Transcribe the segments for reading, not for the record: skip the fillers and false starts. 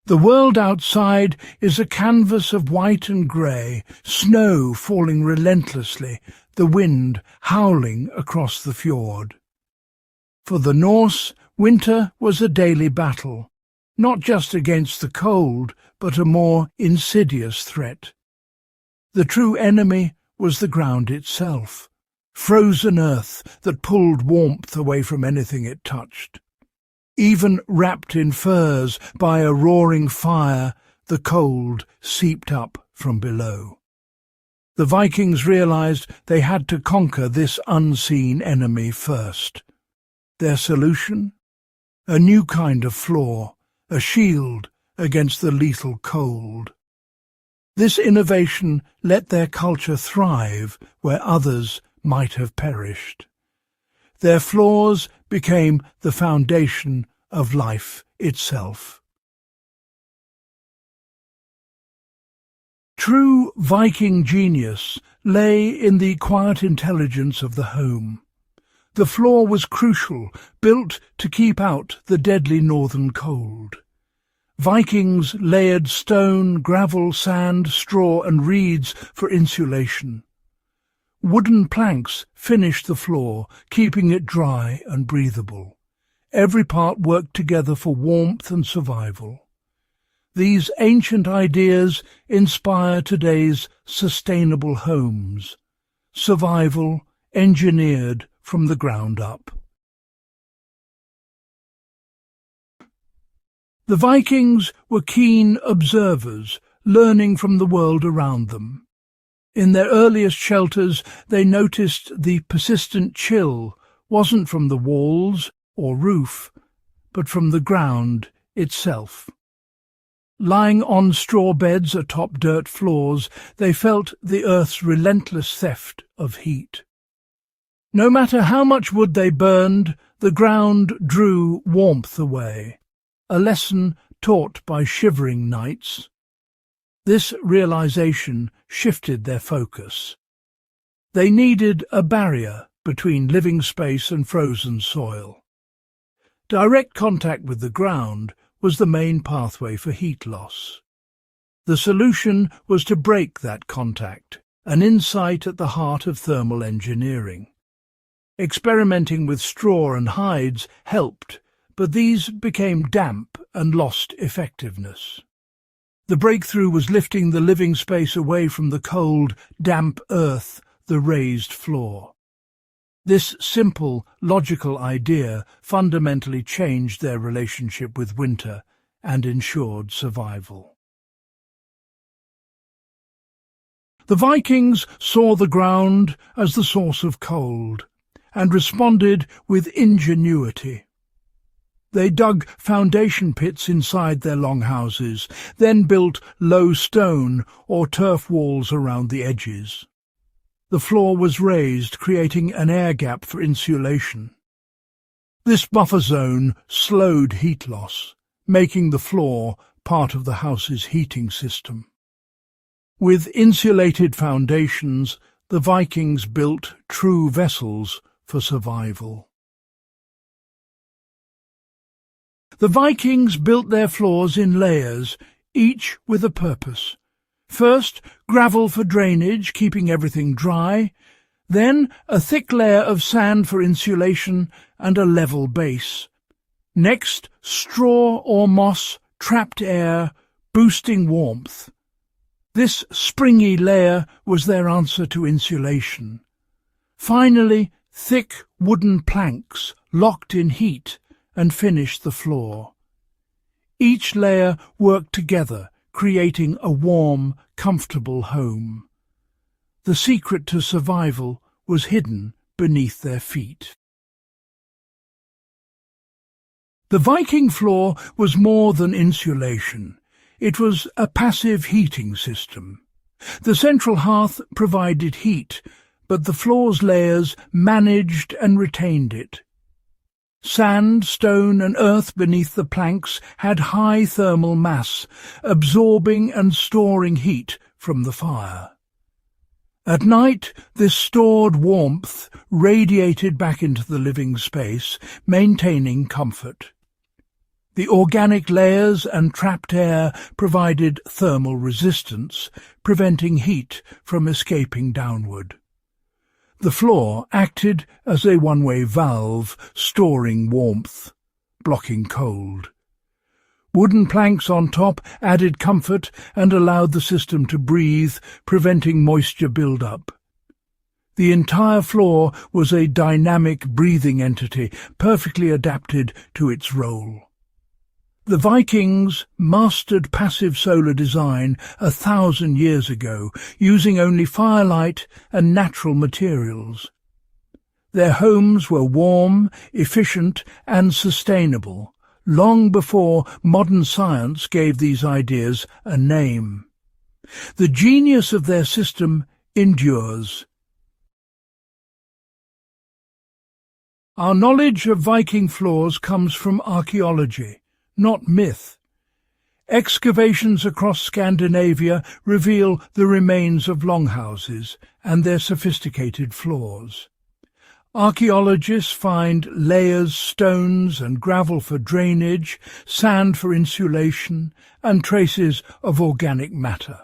The world outside is a canvas of white and grey, snow falling relentlessly, the wind howling across the fjord. For the Norse, winter was a daily battle, not just against the cold, but a more insidious threat. The true enemy was the ground itself, frozen earth that pulled warmth away from anything it touched. Even wrapped in furs by a roaring fire, the cold seeped up from below. The Vikings realized they had to conquer this unseen enemy first. Their solution? A new kind of floor, a shield against the lethal cold. This innovation let their culture thrive where others might have perished. Their floors became the foundation of life itself. True Viking genius lay in the quiet intelligence of the home. The floor was crucial, built to keep out the deadly northern cold. Vikings layered stone, gravel, sand, straw and reeds for insulation. Wooden planks finished the floor, keeping it dry and breathable. Every part worked together for warmth and survival. These ancient ideas inspire today's sustainable homes. Survival engineered from the ground up. The Vikings were keen observers, learning from the world around them. In their earliest shelters, they noticed the persistent chill wasn't from the walls or roof, but from the ground itself. Lying on straw beds atop dirt floors, they felt the earth's relentless theft of heat. No matter how much wood they burned, the ground drew warmth away, a lesson taught by shivering nights. This realization shifted their focus. They needed a barrier between living space and frozen soil. Direct contact with the ground was the main pathway for heat loss. The solution was to break that contact, an insight at the heart of thermal engineering. Experimenting with straw and hides helped, but these became damp and lost effectiveness. The breakthrough was lifting the living space away from the cold, damp earth, the raised floor. This simple, logical idea fundamentally changed their relationship with winter and ensured survival. The Vikings saw the ground as the source of cold and responded with ingenuity. They dug foundation pits inside their longhouses, then built low stone or turf walls around the edges. The floor was raised, creating an air gap for insulation. This buffer zone slowed heat loss, making the floor part of the house's heating system. With insulated foundations, the Vikings built true vessels for survival. The Vikings built their floors in layers, each with a purpose. First, gravel for drainage, keeping everything dry. Then, a thick layer of sand for insulation and a level base. Next, straw or moss trapped air, boosting warmth. This springy layer was their answer to insulation. Finally, thick wooden planks locked in heat and finished the floor. Each layer worked together, creating a warm, comfortable home. The secret to survival was hidden beneath their feet. The Viking floor was more than insulation. It was a passive heating system. The central hearth provided heat, but the floor's layers managed and retained it. Sand, stone and earth beneath the planks had high thermal mass, absorbing and storing heat from the fire. At night, this stored warmth radiated back into the living space, maintaining comfort. The organic layers and trapped air provided thermal resistance, preventing heat from escaping downward. The floor acted as a one-way valve, storing warmth, blocking cold. Wooden planks on top added comfort and allowed the system to breathe, preventing moisture build-up. The entire floor was a dynamic breathing entity, perfectly adapted to its role. The Vikings mastered passive solar design 1,000 years ago, using only firelight and natural materials. Their homes were warm, efficient, and sustainable, long before modern science gave these ideas a name. The genius of their system endures. Our knowledge of Viking floors comes from archaeology, not myth. Excavations across Scandinavia reveal the remains of longhouses and their sophisticated floors. Archaeologists find layers, stones and gravel for drainage, sand for insulation, and traces of organic matter.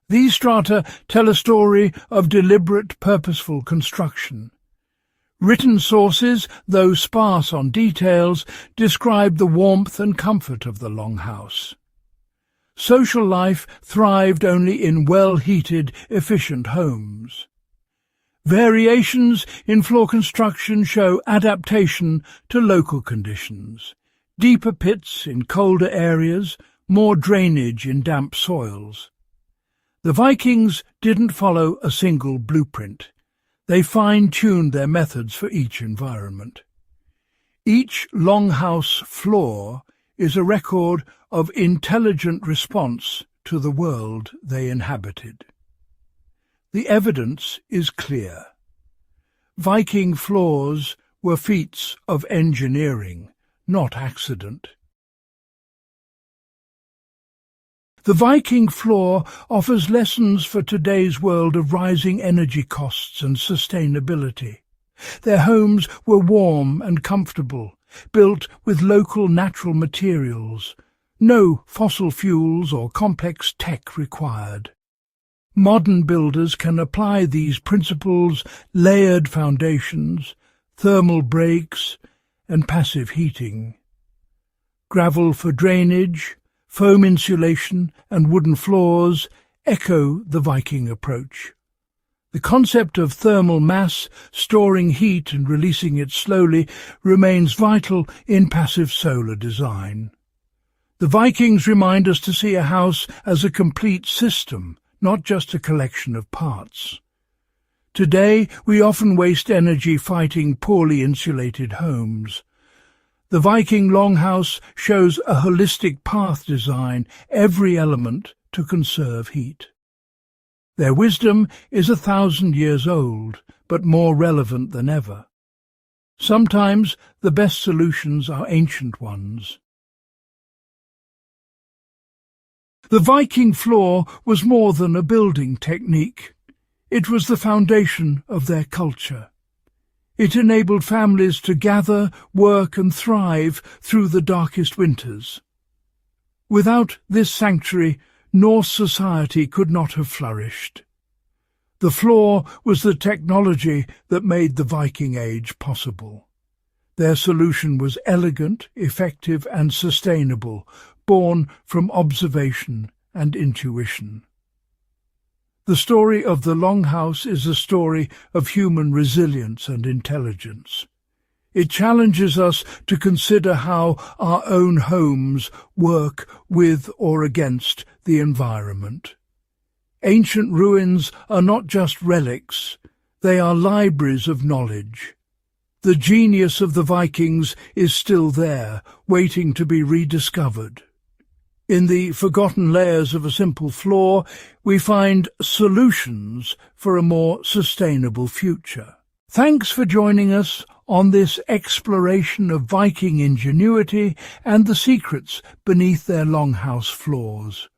These strata tell a story of deliberate, purposeful construction. Written sources, though sparse on details, describe the warmth and comfort of the longhouse. Social life thrived only in well-heated, efficient homes. Variations in floor construction show adaptation to local conditions. Deeper pits in colder areas, more drainage in damp soils. The Vikings didn't follow a single blueprint. They fine-tuned their methods for each environment. Each longhouse floor is a record of intelligent response to the world they inhabited. The evidence is clear. Viking floors were feats of engineering, not accident. The Viking floor offers lessons for today's world of rising energy costs and sustainability. Their homes were warm and comfortable, built with local natural materials. No fossil fuels or complex tech required. Modern builders can apply these principles: layered foundations, thermal breaks, and passive heating. Gravel for drainage, foam insulation and wooden floors echo the Viking approach. The concept of thermal mass, storing heat and releasing it slowly, remains vital in passive solar design. The Vikings remind us to see a house as a complete system, not just a collection of parts. Today, we often waste energy fighting poorly insulated homes. The Viking longhouse shows a holistic path design, every element to conserve heat. Their wisdom is 1,000 years old, but more relevant than ever. Sometimes the best solutions are ancient ones. The Viking floor was more than a building technique. It was the foundation of their culture. It enabled families to gather, work and thrive through the darkest winters. Without this sanctuary, Norse society could not have flourished. The floor was the technology that made the Viking Age possible. Their solution was elegant, effective and sustainable, born from observation and intuition. The story of the Longhouse is a story of human resilience and intelligence. It challenges us to consider how our own homes work with or against the environment. Ancient ruins are not just relics, they are libraries of knowledge. The genius of the Vikings is still there, waiting to be rediscovered. In the forgotten layers of a simple floor, we find solutions for a more sustainable future. Thanks for joining us on this exploration of Viking ingenuity and the secrets beneath their longhouse floors.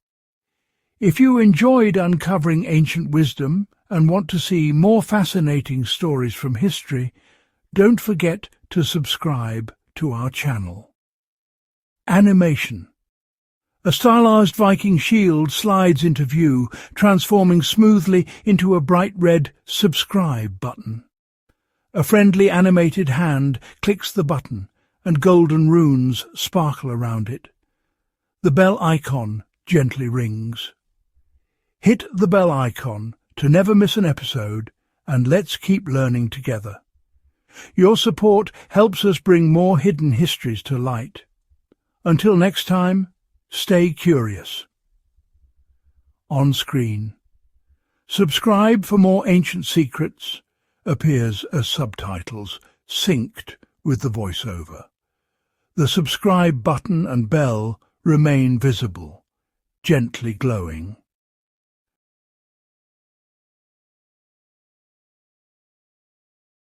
If you enjoyed uncovering ancient wisdom and want to see more fascinating stories from history, don't forget to subscribe to our channel. Animation. A stylized Viking shield slides into view, transforming smoothly into a bright red subscribe button. A friendly animated hand clicks the button, and golden runes sparkle around it. The bell icon gently rings. Hit the bell icon to never miss an episode, and let's keep learning together. Your support helps us bring more hidden histories to light. Until next time, stay curious. On screen. Subscribe for more ancient secrets appears as subtitles, synced with the voiceover. The subscribe button and bell remain visible, gently glowing.